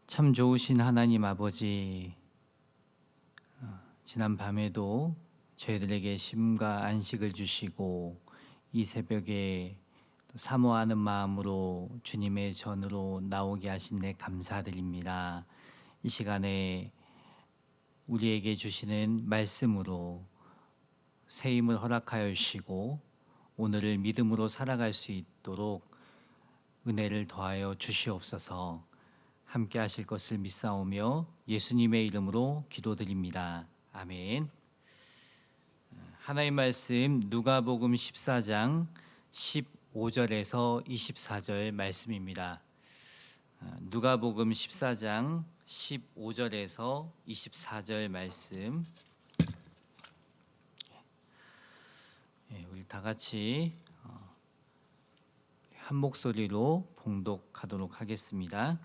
참 좋으신 하나님 아버지, 지난 밤에도 저희들에게 쉼과 안식을 주시고 이 새벽에 또 사모하는 마음으로 주님의 전으로 나오게 하신 데 감사드립니다. 이 시간에 우리에게 주시는 말씀으로 새 힘을 허락하여 주시고 오늘을 믿음으로 살아갈 수 있도록 은혜를 더하여 주시옵소서. 함께 하실 것을 믿사오며 예수님의 이름으로 기도드립니다. 아멘. 하나님 말씀 누가복음 14장 15절에서 24절 말씀입니다. 누가복음 14장 15절에서 24절 말씀. 우리 다 같이 한 목소리로 봉독하도록 하겠습니다.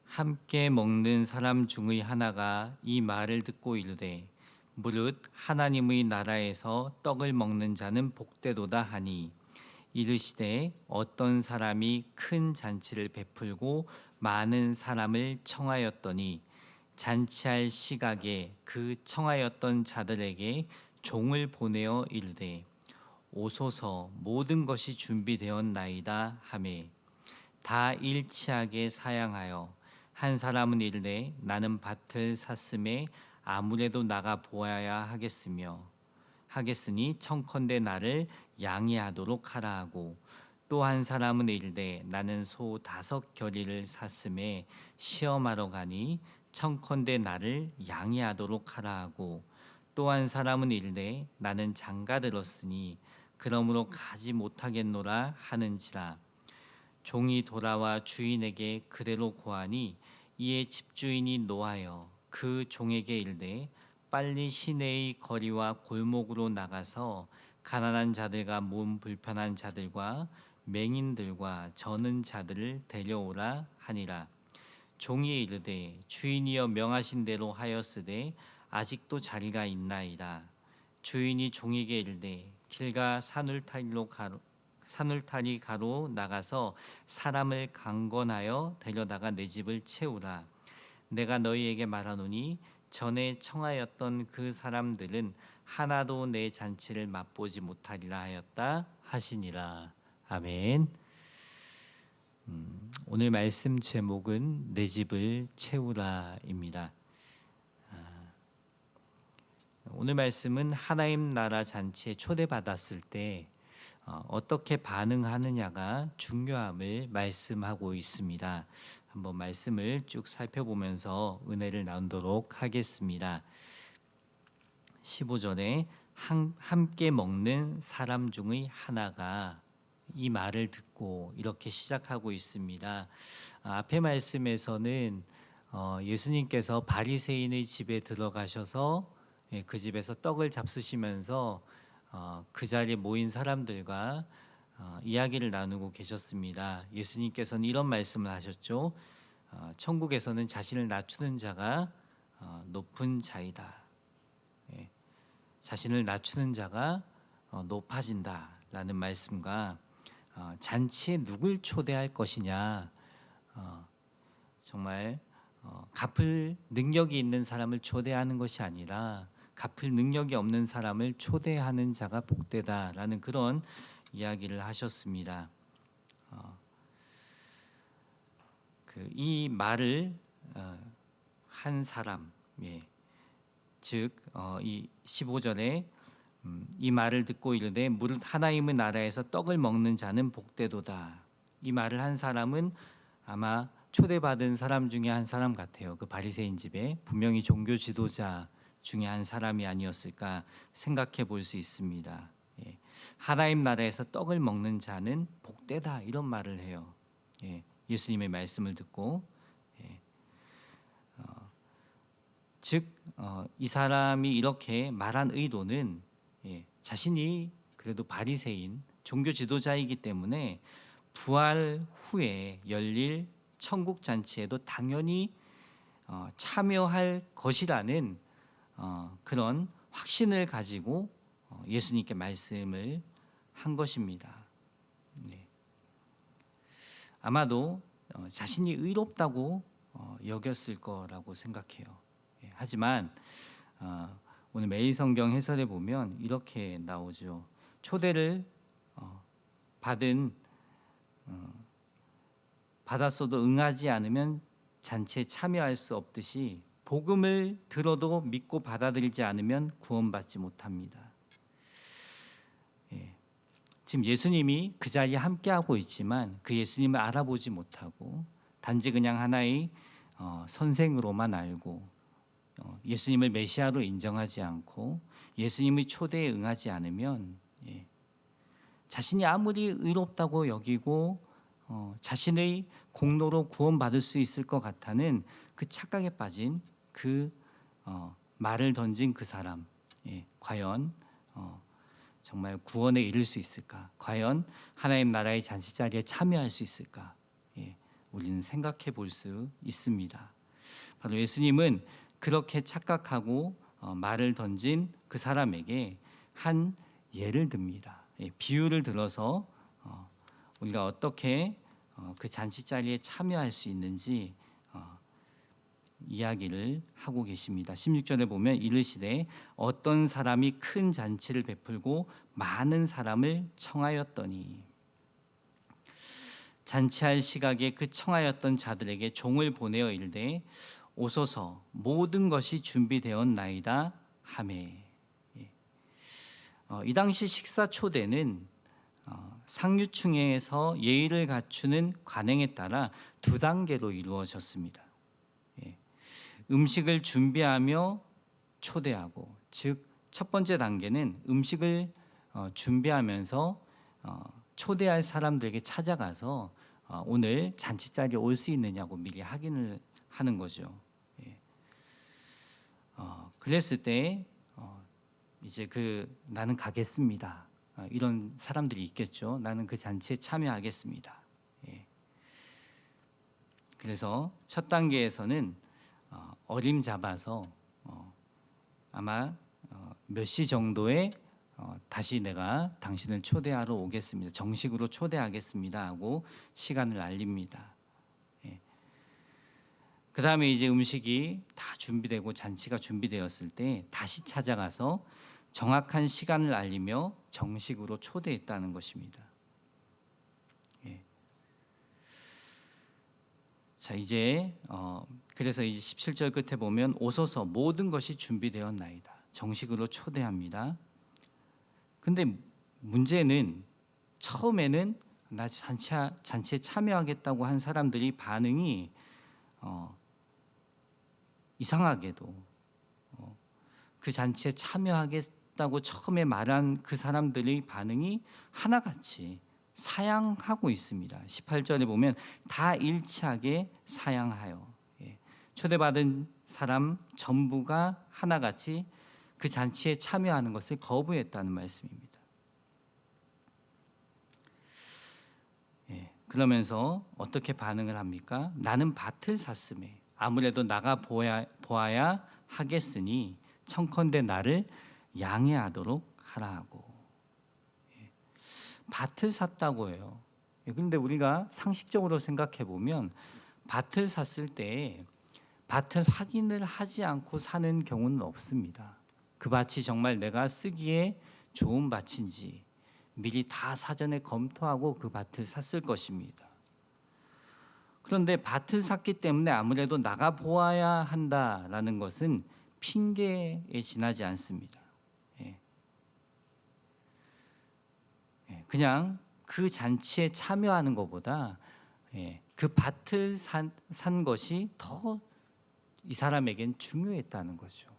함께 먹는 사람 중의 하나가 이 말을 듣고 이르되 무릇 하나님의 나라에서 떡을 먹는 자는 복되도다 하니 이르시되 어떤 사람이 큰 잔치를 베풀고 많은 사람을 청하였더니 잔치할 시각에 그 청하였던 자들에게 종을 보내어 이르되 오소서 모든 것이 준비되었나이다 하매 다 일치하게 사양하여 한 사람은 이르되 나는 밭을 샀음에 아무래도 나가 보아야 하겠으니 청컨대 나를 양해하도록 하라 하고 또 한 사람은 이르되 나는 소 5겨리를 샀음에 시험하러 가니 청컨대 나를 양해하도록 하라 하고 또 한 사람은 이르되 나는 장가 들었으니 그러므로 가지 못하겠노라 하는지라. 종이 돌아와 주인에게 그대로 고하니 이에 집주인이 노하여 그 종에게 이르되 빨리 시내의 거리와 골목으로 나가서 가난한 자들과 몸 불편한 자들과 맹인들과 저는 자들을 데려오라 하니라. 종이 이르되 주인이여 명하신 대로 하였으되 아직도 자리가 있나이다. 주인이 종에게 이르되 길가 산울타리 가로 나가서 사람을 강건하여 데려다가 내 집을 채우라. 내가 너희에게 말하노니 전에 청하였던 그 사람들은 하나도 내 잔치를 맛보지 못하리라 하였다 하시니라. 아멘. 오늘 말씀 제목은 내 집을 채우라입니다. 오늘 말씀은 하나님 나라 잔치에 초대받았을 때 어떻게 반응하느냐가 중요함을 말씀하고 있습니다. 한번 말씀을 쭉 살펴보면서 은혜를 나누도록 하겠습니다. 15절에 함께 먹는 사람 중의 하나가 이 말을 듣고 이렇게 시작하고 있습니다. 앞의 말씀에서는 예수님께서 바리새인의 집에 들어가셔서 그 집에서 떡을 잡수시면서 그 자리에 모인 사람들과 이야기를 나누고 계셨습니다. 예수님께서는 이런 말씀을 하셨죠. 천국에서는 자신을 낮추는 자가 높은 자이다. 자신을 낮추는 자가 높아진다라는 말씀과 잔치에 누굴 초대할 것이냐, 정말 갚을 능력이 있는 사람을 초대하는 것이 아니라 갚을 능력이 없는 사람을 초대하는 자가 복되다라는 그런 이야기를 하셨습니다. 이 말을 한 사람, 즉 이 15절에 이 말을 듣고 이르되 무릇 하나님의 나라에서 떡을 먹는 자는 복되도다. 이 말을 한 사람은 아마 초대받은 사람 중에 한 사람 같아요. 그 바리새인 집에 분명히 종교 지도자 중에 한 사람이 아니었을까 생각해 볼 수 있습니다. 하나님 나라에서 떡을 먹는 자는 복되다 이런 말을 해요. 예수님의 말씀을 듣고 즉 이 사람이 이렇게 말한 의도는 자신이 그래도 바리새인 종교 지도자이기 때문에 부활 후에 열릴 천국 잔치에도 당연히 참여할 것이라는 그런 확신을 가지고 예수님께 말씀을 한 것입니다. 아마도 자신이 의롭다고 여겼을 거라고 생각해요. 하지만 오늘 매일 성경 해설에 보면 이렇게 나오죠. 초대를 받은 받았어도 응하지 않으면 잔치에 참여할 수 없듯이 복음을 들어도 믿고 받아들이지 않으면 구원받지 못합니다. 지금 예수님이 그 자리에 함께하고 있지만 그 예수님을 알아보지 못하고 단지 그냥 하나의 선생으로만 알고 예수님을 메시아로 인정하지 않고 예수님의 초대에 응하지 않으면 자신이 아무리 의롭다고 여기고 자신의 공로로 구원받을 수 있을 것 같다는 그 착각에 빠진 그 말을 던진 그 사람, 과연 정말 구원에 이를 수 있을까? 과연 하나님 나라의 잔치자리에 참여할 수 있을까? 우리는 생각해 볼 수 있습니다. 바로 예수님은 그렇게 착각하고 말을 던진 그 사람에게 한 예를 듭니다. 비유를 들어서 우리가 어떻게 그 잔치자리에 참여할 수 있는지 이야기를 하고 계십니다. 16절에 보면 이르시되 어떤 사람이 큰 잔치를 베풀고 많은 사람을 청하였더니 잔치할 시각에 그 청하였던 자들에게 종을 보내어 이르되 오소서 모든 것이 준비되었나이다 하매. 이 당시 식사 초대는 상류층에서 예의를 갖추는 관행에 따라 두 단계로 이루어졌습니다. 음식을 준비하며 초대하고, 즉 첫 번째 단계는 음식을 준비하면서 초대할 사람들에게 찾아가서 오늘 잔치자리에 올 수 있느냐고 미리 확인을 하는 거죠. 그랬을 때 이제 나는 가겠습니다. 이런 사람들이 있겠죠. 나는 그 잔치에 참여하겠습니다. 그래서 첫 단계에서는 어림잡아서 아마 몇 시 정도에 다시 내가 당신을 초대하러 오겠습니다. 정식으로 초대하겠습니다 하고 시간을 알립니다. 그 다음에 이제 음식이 다 준비되고 잔치가 준비되었을 때 다시 찾아가서 정확한 시간을 알리며 정식으로 초대했다는 것입니다. 자, 이제 그래서 이제 17절 끝에 보면 오소서 모든 것이 준비되었나이다. 정식으로 초대합니다. 근데 문제는 처음에는 나 잔치에 참여하겠다고 한 사람들이 반응이 이상하게도 그 잔치에 참여하겠다고 처음에 말한 그 사람들의 반응이 하나같이 사양하고 있습니다. 18절에 보면 다 일치하게 사양하여, 초대받은 사람 전부가 하나같이 그 잔치에 참여하는 것을 거부했다는 말씀입니다. 그러면서 어떻게 반응을 합니까? 나는 밭을 샀음에 아무래도 나가 보아야 하겠으니 청컨대 나를 양해하도록 하라 하고. 밭을 샀다고 해요. 그런데 우리가 상식적으로 생각해 보면 밭을 샀을 때 밭을 확인을 하지 않고 사는 경우는 없습니다. 그 밭이 정말 내가 쓰기에 좋은 밭인지 미리 다 사전에 검토하고 그 밭을 샀을 것입니다. 그런데 밭을 샀기 때문에 아무래도 나가 보아야 한다라는 것은 핑계에 지나지 않습니다. 그냥 그 잔치에 참여하는 것보다 그 밭을 산 것이 더 이 사람에겐 중요했다는 거죠.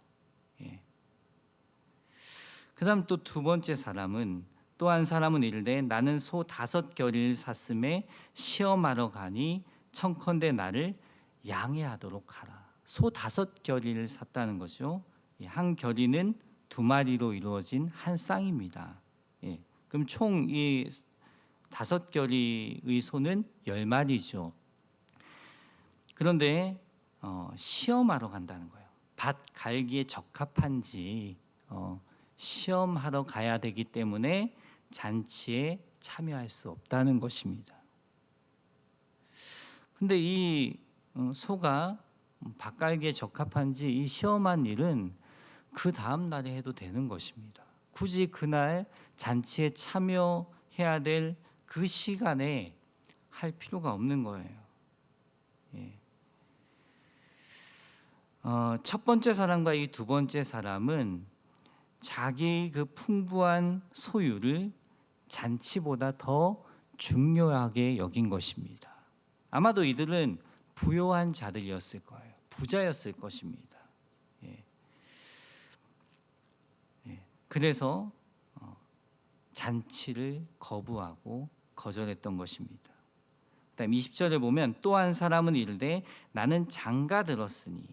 그다음 또 두 번째 사람은 또 한 사람은 이르되 나는 소 5겨리를 샀음에 시험하러 가니 청컨대 나를 양해하도록 하라. 소 5겨리를 샀다는 거죠. 한 겨리는 2마리로 이루어진 한 쌍입니다. 그럼 총 이 5겨리의 소는 10마리죠. 그런데 시험하러 간다는 거예요. 밭 갈기에 적합한지 시험하러 가야 되기 때문에 잔치에 참여할 수 없다는 것입니다. 근데 이 소가 밭갈기에 적합한지 이 시험한 일은 그 다음 날에 해도 되는 것입니다. 굳이 그날 잔치에 참여해야 될 그 시간에 할 필요가 없는 거예요. 예. 첫 번째 사람과 이 두 번째 사람은 자기 그 풍부한 소유를 잔치보다 더 중요하게 여긴 것입니다. 아마도 이들은 부요한 자들이었을 거예요. 부자였을 것입니다. 예. 예. 그래서 잔치를 거부하고 거절했던 것입니다. 그다음 20절에 보면 또 한 사람은 이르되 나는 장가 들었으니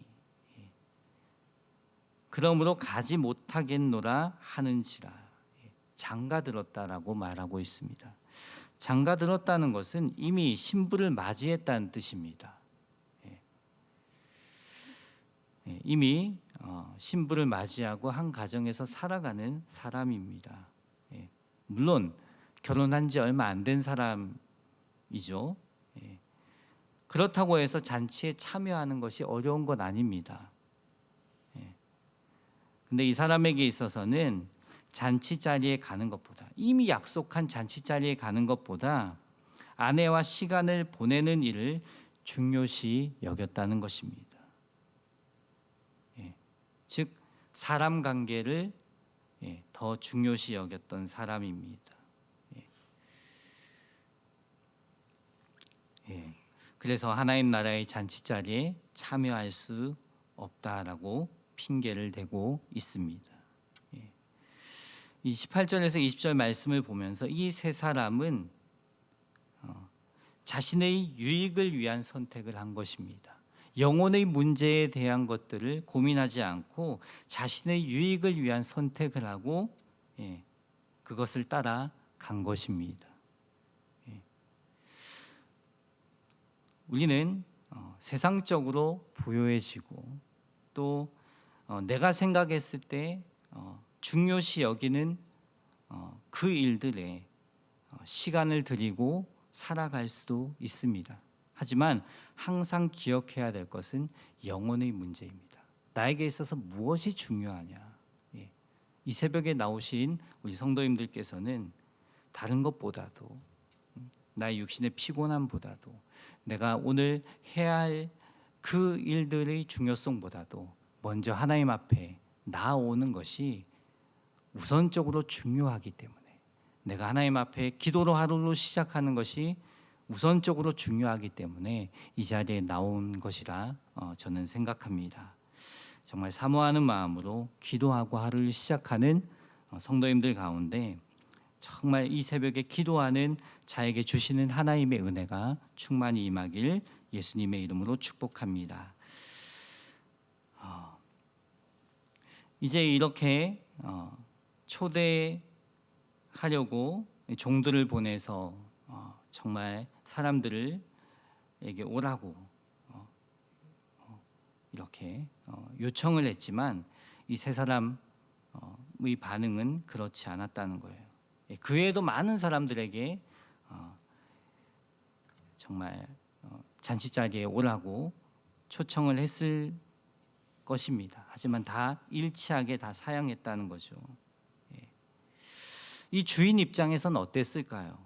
그러므로 가지 못하겠노라 하는지라. 장가 들었다라고 말하고 있습니다. 장가 들었다는 것은 이미 신부를 맞이했다는 뜻입니다. 이미 신부를 맞이하고 한 가정에서 살아가는 사람입니다. 물론 결혼한 지 얼마 안 된 사람이죠. 그렇다고 해서 잔치에 참여하는 것이 어려운 건 아닙니다. 근데 이 사람에게 있어서는 잔치 자리에 가는 것보다, 이미 약속한 잔치 자리에 가는 것보다 아내와 시간을 보내는 일을 중요시 여겼다는 것입니다. 즉 사람 관계를 더 중요시 여겼던 사람입니다. 그래서 하나님 나라의 잔치 자리에 참여할 수 없다라고 핑계를 대고 있습니다. 이 18절에서 20절 말씀을 보면서 이 세 사람은 자신의 유익을 위한 선택을 한 것입니다. 영혼의 문제에 대한 것들을 고민하지 않고 자신의 유익을 위한 선택을 하고 그것을 따라간 것입니다. 우리는 세상적으로 부유해지고 또 내가 생각했을 때 중요시 여기는 그 일들에 시간을 들이고 살아갈 수도 있습니다. 하지만 항상 기억해야 될 것은 영혼의 문제입니다. 나에게 있어서 무엇이 중요하냐. 이 새벽에 나오신 우리 성도님들께서는 다른 것보다도 나의 육신의 피곤함보다도 내가 오늘 해야 할 그 일들의 중요성보다도 먼저 하나님 앞에 나아오는 것이 우선적으로 중요하기 때문에 내가 하나님 앞에 기도로 하루를 시작하는 것이 우선적으로 중요하기 때문에 이 자리에 나온 것이라 저는 생각합니다. 정말 사모하는 마음으로 기도하고 하루를 시작하는 성도님들 가운데 정말 이 새벽에 기도하는 자에게 주시는 하나님의 은혜가 충만히 임하길 예수님의 이름으로 축복합니다. 이제 이렇게 초대하려고 종들을 보내서 정말 사람들에게 오라고 이렇게 요청을 했지만 이 세 사람의 반응은 그렇지 않았다는 거예요. 그 외에도 많은 사람들에게 정말 잔치 자리에 오라고 초청을 했을 것입니다. 하지만 다 일치하게 다 사양했다는 거죠. 이 주인 입장에서는 어땠을까요?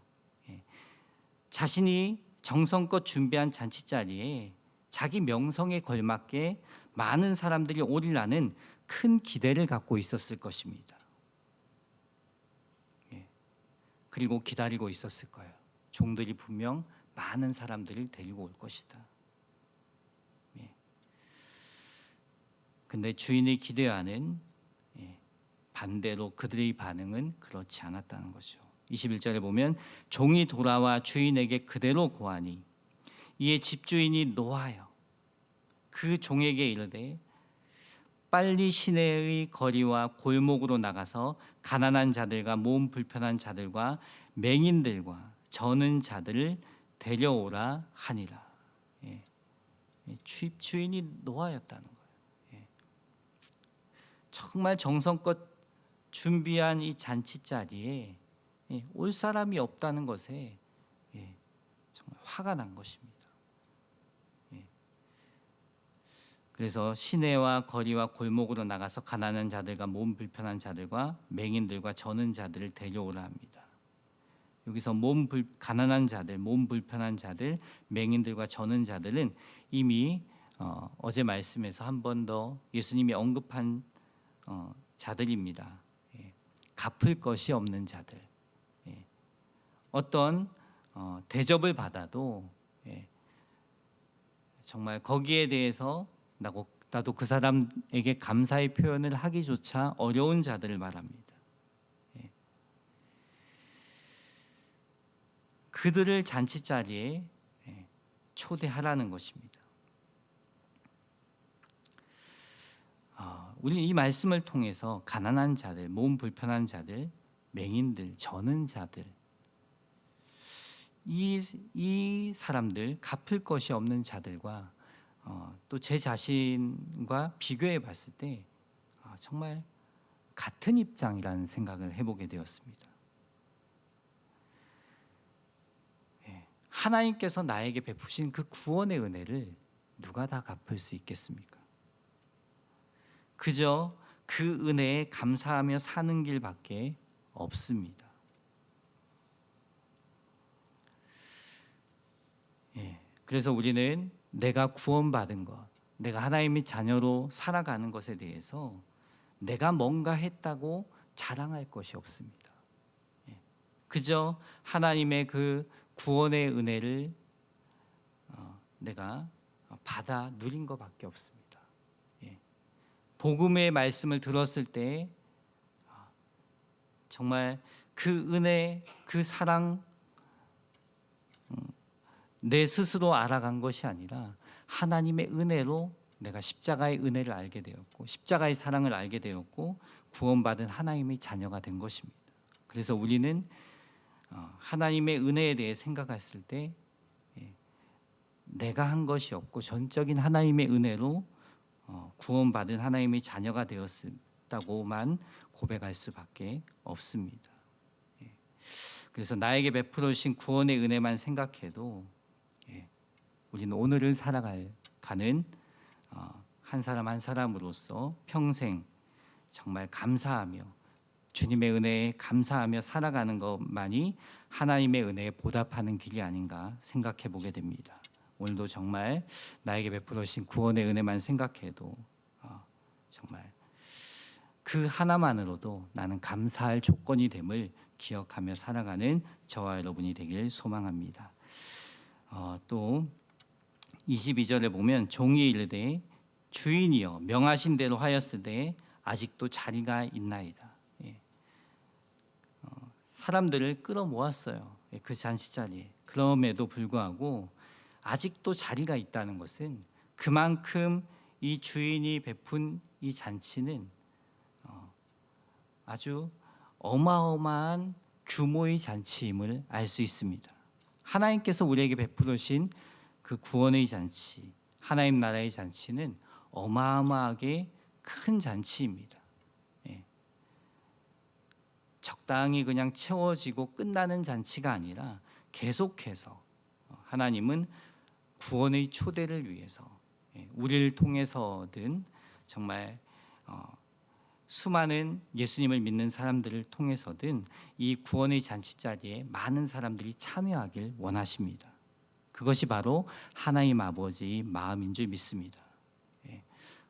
자신이 정성껏 준비한 잔치 자리에 자기 명성에 걸맞게 많은 사람들이 오리라는 큰 기대를 갖고 있었을 것입니다. 그리고 기다리고 있었을 거예요. 종들이 분명 많은 사람들을 데리고 올 것이다. 근데 주인의 기대와는 반대로 그들의 반응은 그렇지 않았다는 거죠. 21절에 보면 종이 돌아와 주인에게 그대로 고하니 이에 집주인이 노하여 그 종에게 이르되 빨리 시내의 거리와 골목으로 나가서 가난한 자들과 몸 불편한 자들과 맹인들과 저는 자들을 데려오라 하니라. 주인이 노하였다는 거예요. 정말 정성껏 준비한 이 잔치 자리에 올 사람이 없다는 것에 정말 화가 난 것입니다. 그래서 시내와 거리와 골목으로 나가서 가난한 자들과 몸 불편한 자들과 맹인들과 저는 자들을 데려오라 합니다. 여기서 가난한 자들, 몸 불편한 자들, 맹인들과 저는 자들은 이미 어제 말씀에서 한 번 더 예수님이 언급한 자들입니다. 예, 갚을 것이 없는 자들, 예, 어떤 대접을 받아도 예, 정말 거기에 대해서 나도 그 사람에게 감사의 표현을 하기조차 어려운 자들을 말합니다. 예. 그들을 잔치자리에 초대하라는 것입니다. 우리 이 말씀을 통해서 가난한 자들, 몸 불편한 자들, 맹인들, 저는 자들, 이 사람들, 갚을 것이 없는 자들과 또 제 자신과 비교해 봤을 때 정말 같은 입장이라는 생각을 해보게 되었습니다. 하나님께서 나에게 베푸신 그 구원의 은혜를 누가 다 갚을 수 있겠습니까? 그저 그 은혜에 감사하며 사는 길밖에 없습니다. 그래서 우리는 내가 구원받은 것, 내가 하나님의 자녀로 살아가는 것에 대해서 내가 뭔가 했다고 자랑할 것이 없습니다. 그저 하나님의 그 구원의 은혜를 내가 받아 누린 것밖에 없습니다. 복음의 말씀을 들었을 때 정말 그 은혜, 그 사랑 내 스스로 알아간 것이 아니라 하나님의 은혜로 내가 십자가의 은혜를 알게 되었고 십자가의 사랑을 알게 되었고 구원받은 하나님의 자녀가 된 것입니다. 그래서 우리는 하나님의 은혜에 대해 생각했을 때 내가 한 것이 없고 전적인 하나님의 은혜로 구원받은 하나님의 자녀가 되었다고만 고백할 수밖에 없습니다. 그래서 나에게 베풀어 주신 구원의 은혜만 생각해도 우리는 오늘을 살아가는 한 사람 한 사람으로서 평생 정말 감사하며 주님의 은혜에 감사하며 살아가는 것만이 하나님의 은혜에 보답하는 길이 아닌가 생각해 보게 됩니다. 오늘도 정말 나에게 베풀어 주신 구원의 은혜만 생각해도 정말 그 하나만으로도 나는 감사할 조건이 됨을 기억하며 살아가는 저와 여러분이 되길 소망합니다. 또 22절에 보면 종이 이르되 주인이여 명하신 대로 하였으되 아직도 자리가 있나이다. 사람들을 끌어모았어요. 그 잔치자리에. 그럼에도 불구하고 아직도 자리가 있다는 것은 그만큼 이 주인이 베푼 이 잔치는 아주 어마어마한 규모의 잔치임을 알 수 있습니다. 하나님께서 우리에게 베풀으신 그 구원의 잔치, 하나님 나라의 잔치는 어마어마하게 큰 잔치입니다. 적당히 그냥 채워지고 끝나는 잔치가 아니라 계속해서 하나님은 구원의 초대를 위해서 우리를 통해서든 정말 수많은 예수님을 믿는 사람들을 통해서든 이 구원의 잔치자리에 많은 사람들이 참여하길 원하십니다. 그것이 바로 하나님 아버지의 마음인 줄 믿습니다.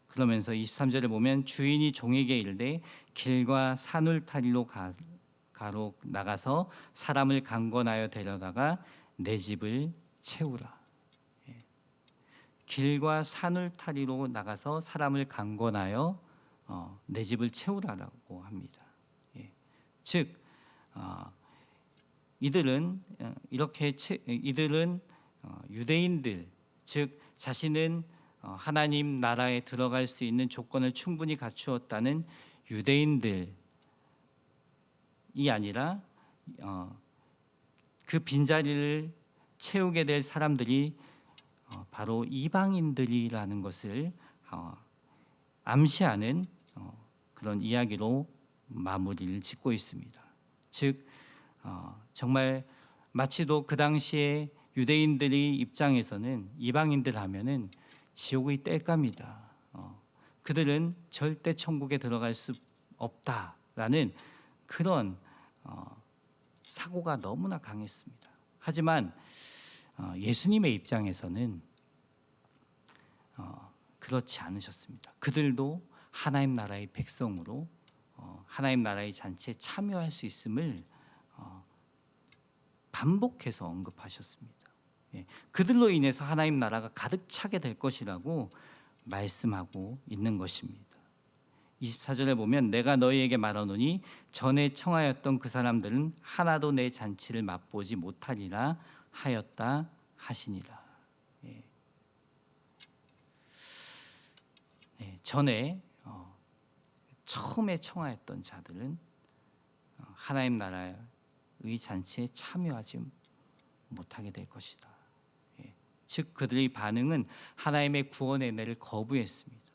그러면서 23절에 보면 주인이 종에게 이르되 길과 산울타리로 가로 나가서 사람을 강권하여 데려다가 내 집을 채우라. 길과 산울타리로 나가서 사람을 강권하여 내 집을 채우라라고 합니다. 즉 이들은 유대인들, 즉 자신은 하나님 나라에 들어갈 수 있는 조건을 충분히 갖추었다는 유대인들이 아니라 그 빈자리를 채우게 될 사람들이 바로 이방인들이라는 것을 암시하는 그런 이야기로 마무리를 짓고 있습니다. 즉 정말 마치도 그 당시에 유대인들의 입장에서는 이방인들 하면은 지옥의 땔감이다. 그들은 절대 천국에 들어갈 수 없다라는 그런 사고가 너무나 강했습니다. 하지만 예수님의 입장에서는 그렇지 않으셨습니다. 그들도 하나님 나라의 백성으로 하나님 나라의 잔치에 참여할 수 있음을 반복해서 언급하셨습니다. 그들로 인해서 하나님 나라가 가득 차게 될 것이라고 말씀하고 있는 것입니다. 24절에 보면 내가 너희에게 말하노니 전에 청하였던 그 사람들은 하나도 내 잔치를 맛보지 못하리라 하였다 하시니라. 전에 처음에 청하였던 자들은 하나님 나라의 잔치에 참여하지 못하게 될 것이다. 즉 그들의 반응은 하나님의 구원의 은혜를 거부했습니다.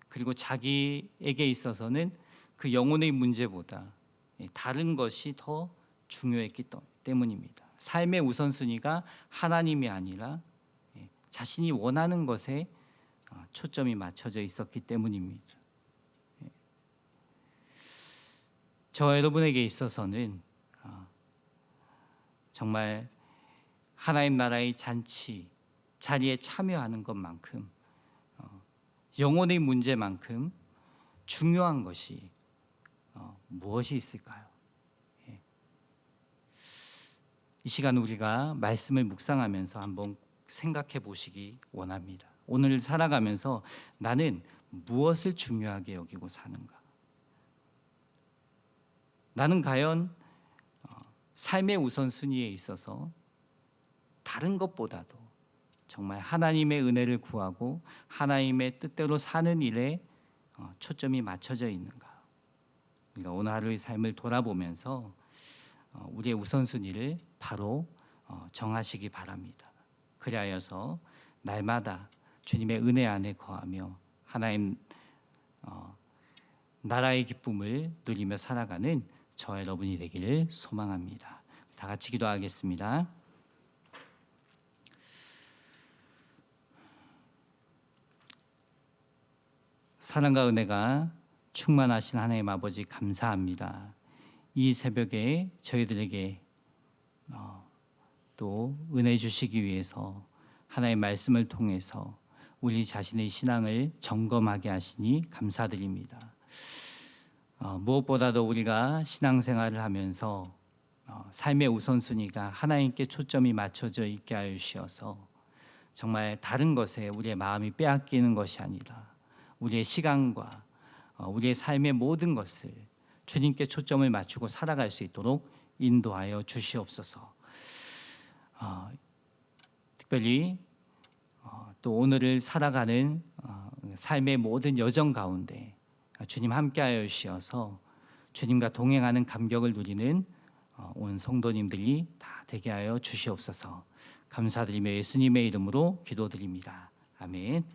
그리고 자기에게 있어서는 그 영혼의 문제보다 다른 것이 더 중요했기 때문입니다. 삶의 우선순위가 하나님이 아니라 자신이 원하는 것에 초점이 맞춰져 있었기 때문입니다. 저 여러분에게 있어서는 정말 하나님 나라의 잔치 자리에 참여하는 것만큼 영혼의 문제만큼 중요한 것이 무엇이 있을까요? 이 시간 우리가 말씀을 묵상하면서 한번 생각해 보시기 원합니다. 오늘 살아가면서 나는 무엇을 중요하게 여기고 사는가? 나는 과연 삶의 우선순위에 있어서 다른 것보다도 정말 하나님의 은혜를 구하고 하나님의 뜻대로 사는 일에 초점이 맞춰져 있는가? 우리가 오늘 하루의 삶을 돌아보면서 우리의 우선순위를 바로 정하시기 바랍니다. 그리하여서 날마다 주님의 은혜 안에 거하며 하나님 나라의 기쁨을 누리며 살아가는 저 여러분이 되기를 소망합니다. 다 같이 기도하겠습니다. 사랑과 은혜가 충만하신 하나님 아버지 감사합니다. 이 새벽에 저희들에게 또 은혜 주시기 위해서 하나님의 말씀을 통해서 우리 자신의 신앙을 점검하게 하시니 감사드립니다. 무엇보다도 우리가 신앙생활을 하면서 삶의 우선순위가 하나님께 초점이 맞춰져 있게 하여 주셔서 정말 다른 것에 우리의 마음이 빼앗기는 것이 아니라 우리의 시간과 우리의 삶의 모든 것을 주님께 초점을 맞추고 살아갈 수 있도록 인도하여 주시옵소서. 특별히 또 오늘을 살아가는 삶의 모든 여정 가운데 주님 함께하여 주시어서 주님과 동행하는 감격을 누리는 온 성도님들이 다 되게 하여 주시옵소서. 감사드리며 예수님의 이름으로 기도드립니다. 아멘.